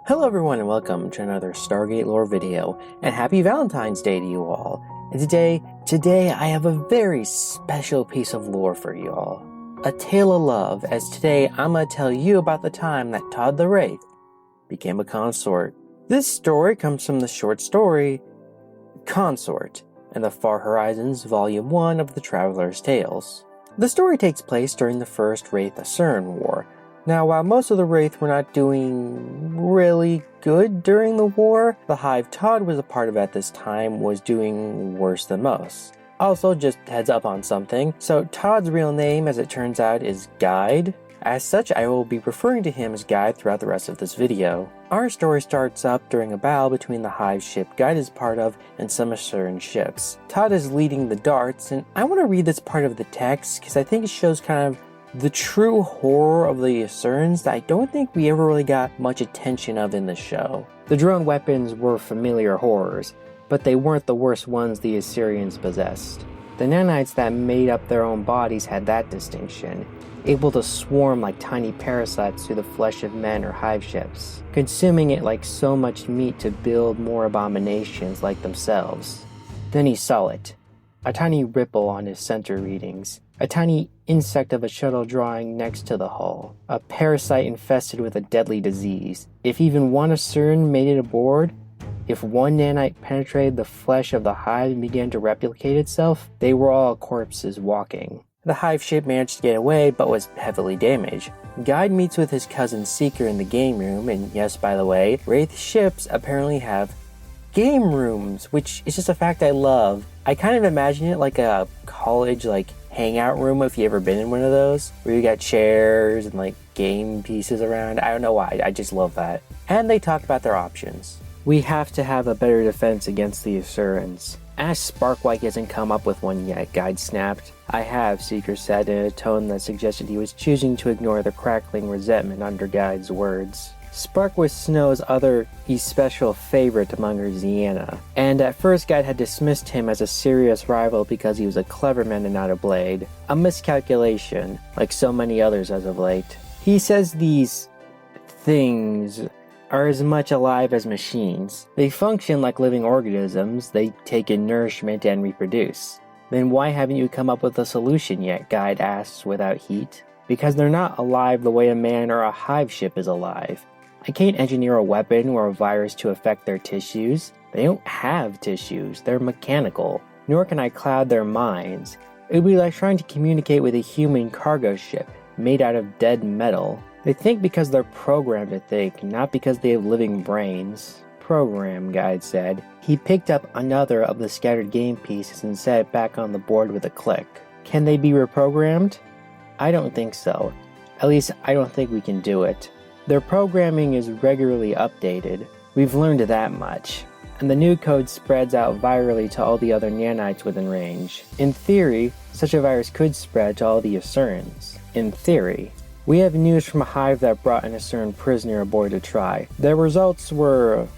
Hello everyone and welcome to another Stargate lore video, and happy Valentine's Day to you all. And today I have a very special piece of lore for you all. A tale of love, as today I'm going to tell you about the time that Todd the Wraith became a consort. This story comes from the short story Consort in the Far Horizons Volume 1 of the Traveler's Tales. The story takes place during the First Wraith-Asuran War. Now, while most of the Wraith were not doing really good during the war, the hive Todd was a part of at this time was doing worse than most. Also, just heads up on something, so Todd's real name, as it turns out, is Guide. As such, I will be referring to him as Guide throughout the rest of this video. Our story starts up during a battle between the hive ship Guide is part of and some Asuran ships. Todd is leading the darts, and I want to read this part of the text because I think it shows kind of the true horror of the Asurans that I don't think we ever really got much attention of in the show. The drone weapons were familiar horrors, but they weren't the worst ones the Assyrians possessed. The nanites that made up their own bodies had that distinction, able to swarm like tiny parasites through the flesh of men or hive ships, consuming it like so much meat to build more abominations like themselves. Then he saw it, a tiny ripple on his center readings. A tiny insect of a shuttle drawing next to the hull. A parasite infested with a deadly disease. If even one Asuran made it aboard, if one nanite penetrated the flesh of the hive and began to replicate itself, they were all corpses walking. The hive ship managed to get away, but was heavily damaged. Guide meets with his cousin Seeker in the game room, and yes, by the way, Wraith ships apparently have game rooms, which is just a fact I love. I kind of imagine it like a college, hangout room, if you ever been in one of those, where you got chairs and game pieces around. I don't know why, I just love that. And they talked about their options. We have to have a better defense against the Asurans. Ask Spark why he hasn't come up with one yet, Guide snapped. I have, Seeker said in a tone that suggested he was choosing to ignore the crackling resentment under Guide's words. Spark was Snow's other especial favorite among her Ziana, and at first Guide had dismissed him as a serious rival because he was a clever man and not a blade. A miscalculation, like so many others as of late. He says these things are as much alive as machines. They function like living organisms, they take in nourishment and reproduce. Then why haven't you come up with a solution yet? Guide asks without heat. Because they're not alive the way a man or a hive ship is alive. I can't engineer a weapon or a virus to affect their tissues. They don't have tissues, they're mechanical. Nor can I cloud their minds. It would be like trying to communicate with a human cargo ship, made out of dead metal. They think because they're programmed to think, not because they have living brains. Program, Guide said. He picked up another of the scattered game pieces and set it back on the board with a click. Can they be reprogrammed? I don't think so. At least, I don't think we can do it. Their programming is regularly updated. We've learned that much. And the new code spreads out virally to all the other nanites within range. In theory, such a virus could spread to all the Asurans. In theory. We have news from a hive that brought an Asuran prisoner aboard to try. Their results were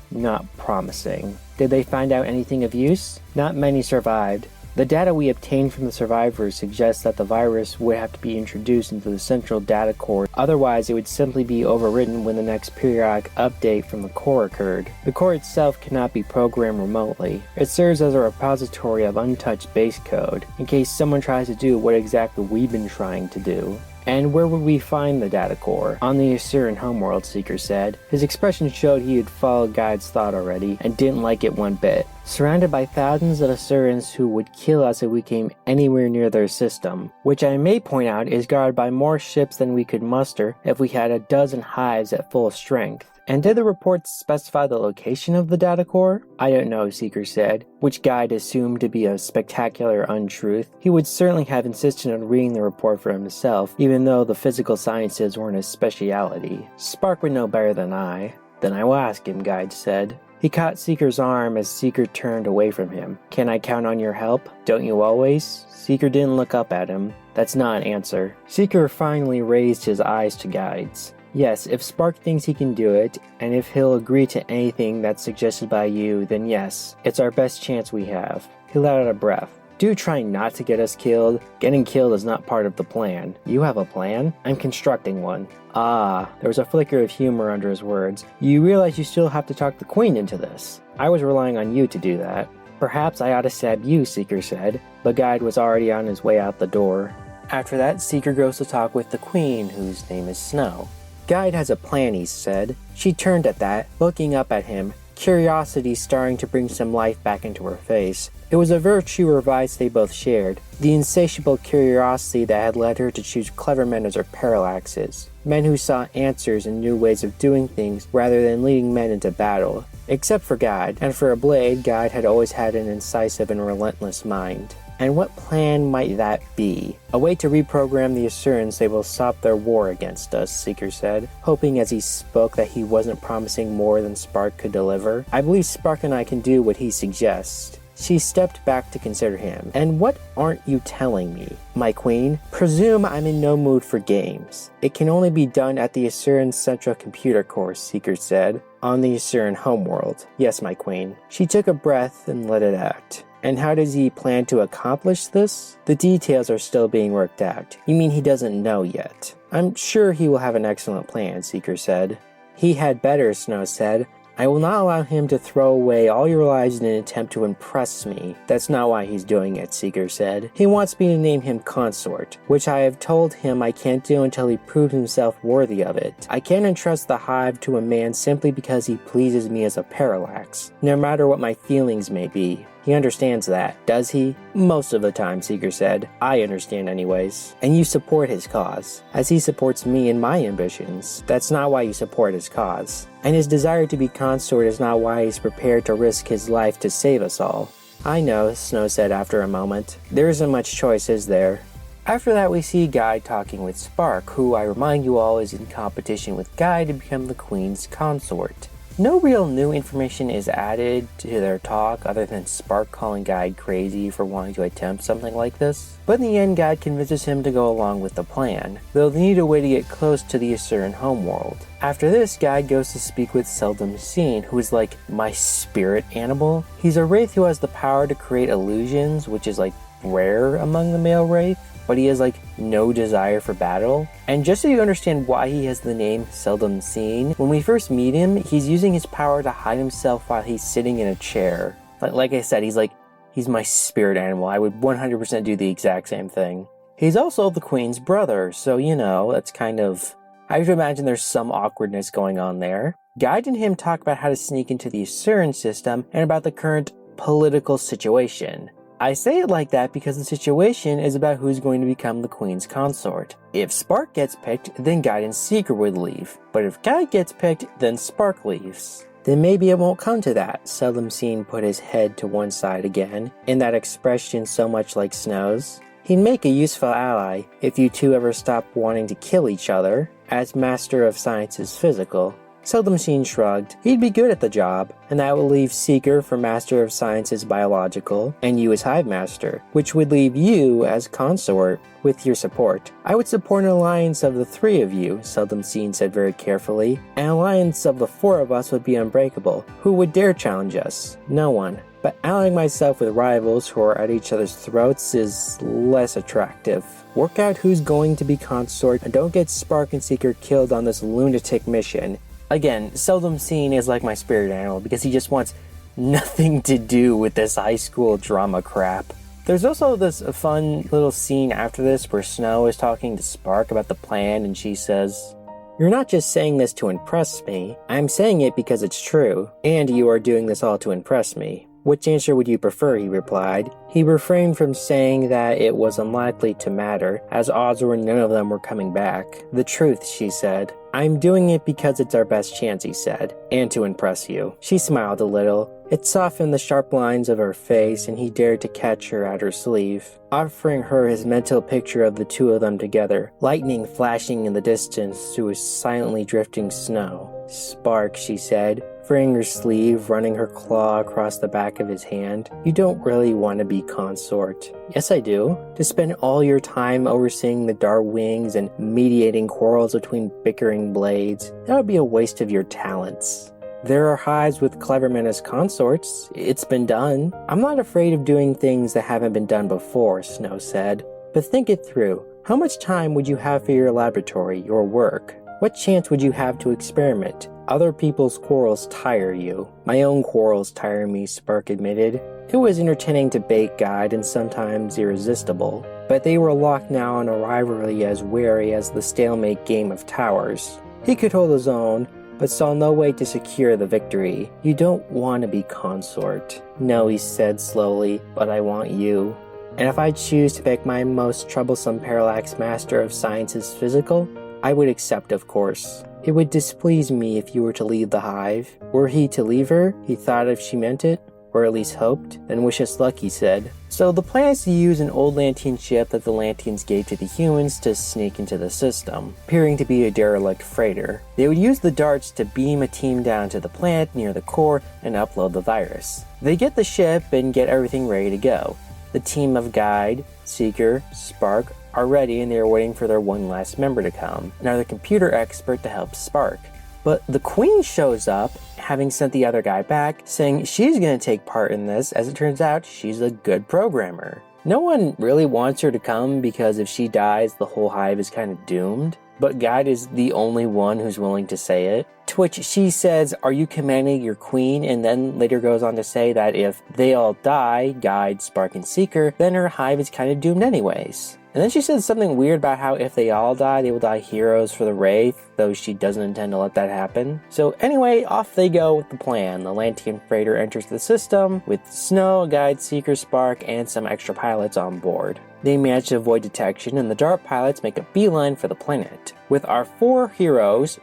not promising. Did they find out anything of use? Not many survived. The data we obtained from the survivors suggests that the virus would have to be introduced into the central data core, otherwise it would simply be overwritten when the next periodic update from the core occurred. The core itself cannot be programmed remotely. It serves as a repository of untouched base code, in case someone tries to do what exactly we've been trying to do. And where would we find the data core? On the Asuran homeworld, Seeker said. His expression showed he had followed Guide's thought already, and didn't like it one bit. Surrounded by thousands of Asurans who would kill us if we came anywhere near their system, which I may point out is guarded by more ships than we could muster if we had a dozen hives at full strength. And did the reports specify the location of the data core? I don't know, Seeker said, which Guide assumed to be a spectacular untruth. He would certainly have insisted on reading the report for himself, even though the physical sciences weren't his speciality. Spark would know better than I. Then I will ask him, Guide said. He caught Seeker's arm as Seeker turned away from him. Can I count on your help? Don't you always? Seeker didn't look up at him. That's not an answer. Seeker finally raised his eyes to Guide's. Yes, if Spark thinks he can do it, and if he'll agree to anything that's suggested by you, then yes, it's our best chance we have. He let out a breath. Do try not to get us killed. Getting killed is not part of the plan. You have a plan? I'm constructing one. Ah, there was a flicker of humor under his words. You realize you still have to talk the Queen into this. I was relying on you to do that. Perhaps I ought to stab you, Seeker said, but Guide was already on his way out the door. After that, Seeker goes to talk with the Queen, whose name is Snow. Guide has a plan, he said. She turned at that, looking up at him, curiosity starting to bring some life back into her face. It was a virtue or vice they both shared, the insatiable curiosity that had led her to choose clever men as her parallaxes, men who saw answers and new ways of doing things rather than leading men into battle. Except for Guide, and for a blade, Guide had always had an incisive and relentless mind. And what plan might that be? A way to reprogram the Assurans they will stop their war against us, Seeker said, hoping as he spoke that he wasn't promising more than Spark could deliver. I believe Spark and I can do what he suggests. She stepped back to consider him. And what aren't you telling me, my queen? Presume I'm in no mood for games. It can only be done at the Assuran Central Computer Core, Seeker said, on the Assuran homeworld. Yes, my queen. She took a breath and let it out. And how does he plan to accomplish this? The details are still being worked out. You mean he doesn't know yet? I'm sure he will have an excellent plan, Seeker said. He had better, Snow said. I will not allow him to throw away all your lives in an attempt to impress me. That's not why he's doing it, Seeker said. He wants me to name him Consort, which I have told him I can't do until he proves himself worthy of it. I can't entrust the hive to a man simply because he pleases me as a parallax, no matter what my feelings may be. He understands that, does he? Most of the time, Seeker said. I understand anyways. And you support his cause, as he supports me and my ambitions. That's not why you support his cause. And his desire to be consort is not why he's prepared to risk his life to save us all. I know, Snow said after a moment. There isn't much choice, is there? After that, we see Guide talking with Spark, who I remind you all is in competition with Guide to become the Queen's consort. No real new information is added to their talk other than Spark calling Guide crazy for wanting to attempt something like this. But in the end, Guide convinces him to go along with the plan, though they need a way to get close to the Assuran homeworld. After this, Guide goes to speak with Seldom Seen, who is like my spirit animal. He's a wraith who has the power to create illusions, which is like rare among the male wraith, but he has like no desire for battle. And just so you understand why he has the name Seldom Seen, when we first meet him, he's using his power to hide himself while he's sitting in a chair. Like I said, he's my spirit animal. I would 100% do the exact same thing. He's also the Queen's brother, so you know, that's kind of... I have to imagine there's some awkwardness going on there. Guide and him talk about how to sneak into the Assuran system and about the current political situation. I say it like that because the situation is about who's going to become the Queen's consort. If Spark gets picked, then Guide and Seeker would leave. But if Guide gets picked, then Spark leaves. Then maybe it won't come to that. Seldom Seen put his head to one side again, in that expression so much like Snow's. He'd make a useful ally if you two ever stopped wanting to kill each other, as Master of Sciences Physical. Seldom Seen shrugged. He'd be good at the job, and that would leave Seeker for Master of Sciences Biological, and you as Hive Master, which would leave you as Consort with your support. I would support an alliance of the three of you, Seldom Seen said very carefully. An alliance of the four of us would be unbreakable. Who would dare challenge us? No one. But allying myself with rivals who are at each other's throats is less attractive. Work out who's going to be Consort, and don't get Spark and Seeker killed on this lunatic mission. Again, Seldom Seen is like my spirit animal because he just wants nothing to do with this high school drama crap. There's also this fun little scene after this where Snow is talking to Spark about the plan and she says, "You're not just saying this to impress me, I'm saying it because it's true, and you are doing this all to impress me." "Which answer would you prefer?" he replied. He refrained from saying that it was unlikely to matter, as odds were none of them were coming back. "The truth," she said. "I'm doing it because it's our best chance," he said, "and to impress you." She smiled a little. It softened the sharp lines of her face, and he dared to catch her at her sleeve, offering her his mental picture of the two of them together, lightning flashing in the distance through silently drifting snow. "Spark," she said, freeing her sleeve, running her claw across the back of his hand. "You don't really want to be Consort." "Yes, I do. To spend all your time overseeing the dark wings and mediating quarrels between bickering blades. That would be a waste of your talents." There are hives with clever men as consorts. It's been done. I'm not afraid of doing things that haven't been done before, Snow said. But think it through. How much time would you have for your laboratory, your work? What chance would you have to experiment? Other people's quarrels tire you. My own quarrels tire me, Spark admitted. It was entertaining to bait Guide and sometimes irresistible, but they were locked now in a rivalry as wary as the stalemate game of towers. He could hold his own, but saw no way to secure the victory. You don't want to be consort. No, he said slowly, but I want you. And if I choose to pick my most troublesome parallax master of sciences physical, I would accept, of course. It would displease me if you were to leave the hive. Were he to leave her, he thought if she meant it, or at least hoped, then wish us luck, he said. So the plan is to use an old Lantean ship that the Lanteans gave to the humans to sneak into the system, appearing to be a derelict freighter. They would use the darts to beam a team down to the planet near the core and upload the virus. They get the ship and get everything ready to go. The team of Guide, Seeker, Spark are ready and they are waiting for their one last member to come, another computer expert to help Spark. But the Queen shows up, having sent the other guy back, saying she's going to take part in this. As it turns out, she's a good programmer. No one really wants her to come because if she dies, the whole hive is kind of doomed. But Guide is the only one who's willing to say it. To which she says, "Are you commanding your queen?" And then later goes on to say that if they all die, Guide, Spark, and Seeker, then her hive is kind of doomed anyways. And then she said something weird about how if they all die, they will die heroes for the Wraith, though she doesn't intend to let that happen. So anyway, off they go with the plan. The Lantean freighter enters the system with Snow, Guide, Seeker, Spark, and some extra pilots on board. They manage to avoid detection, and the DART pilots make a beeline for the planet, with our 4 heroes,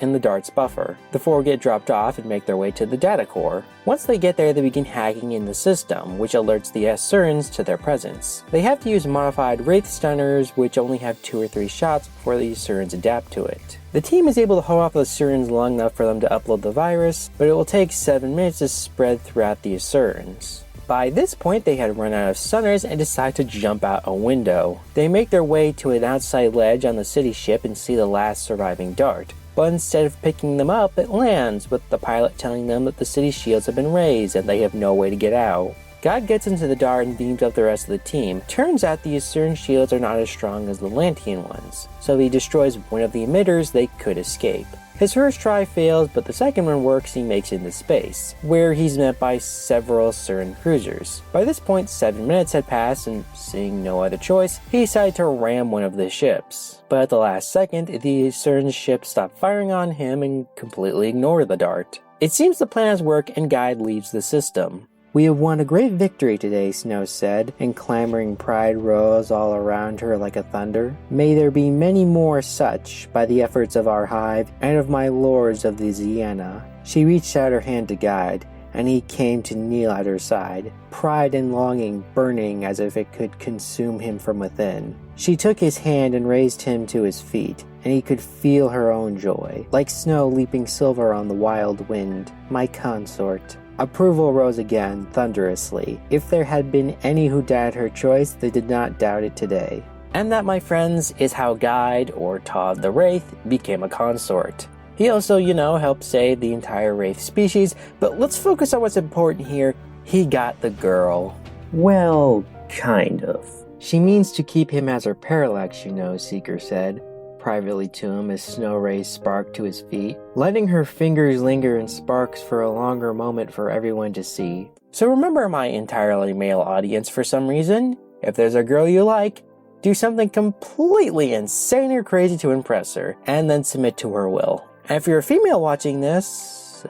in the DART's buffer. The 4 get dropped off and make their way to the data core. Once they get there, they begin hacking in the system, which alerts the Surns to their presence. They have to use modified Wraith stunners, which only have 2 or 3 shots before the Surns adapt to it. The team is able to hold off the Surns long enough for them to upload the virus, but it will take 7 minutes to spread throughout the Surns. By this point, they had run out of stunners and decide to jump out a window. They make their way to an outside ledge on the city ship and see the last surviving DART. But instead of picking them up, it lands, with the pilot telling them that the city shields have been raised and they have no way to get out. God gets into the DART and beams up the rest of the team. Turns out the Cern shields are not as strong as the Lantean ones, so he destroys one of the emitters they could escape. His first try fails, but the second one works and he makes it into space, where he's met by several Cern cruisers. By this point, 7 minutes had passed, and seeing no other choice, he decided to ram one of the ships. But at the last second, the Cern ship stopped firing on him and completely ignored the DART. It seems the plan has worked and Guide leaves the system. "We have won a great victory today," Snow said, and clamoring pride rose all around her like a thunder. "May there be many more such, by the efforts of our hive, and of my lords of the Ziana." She reached out her hand to Guide, and he came to kneel at her side, pride and longing burning as if it could consume him from within. She took his hand and raised him to his feet, and he could feel her own joy, like snow leaping silver on the wild wind. "My consort." Approval rose again, thunderously. If there had been any who doubted her choice, they did not doubt it today. And that, my friends, is how Guide, or Todd the Wraith, became a consort. He also, helped save the entire Wraith species, but let's focus on what's important here. He got the girl. Well, kind of. She means to keep him as her parallax, Seeker said privately to him as Snow raised Spark to his feet, letting her fingers linger in Spark's for a longer moment for everyone to see. So remember, my entirely male audience, for some reason, if there's a girl you like, do something completely insane or crazy to impress her, and then submit to her will. And if you're a female watching this,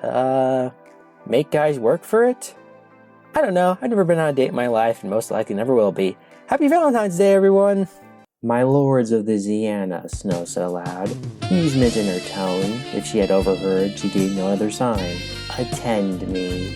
make guys work for it? I don't know, I've never been on a date in my life, and most likely never will be. Happy Valentine's Day, everyone! "My lords of the Ziana," Snow said aloud, easement in her tone. If she had overheard, she gave no other sign. "Attend me."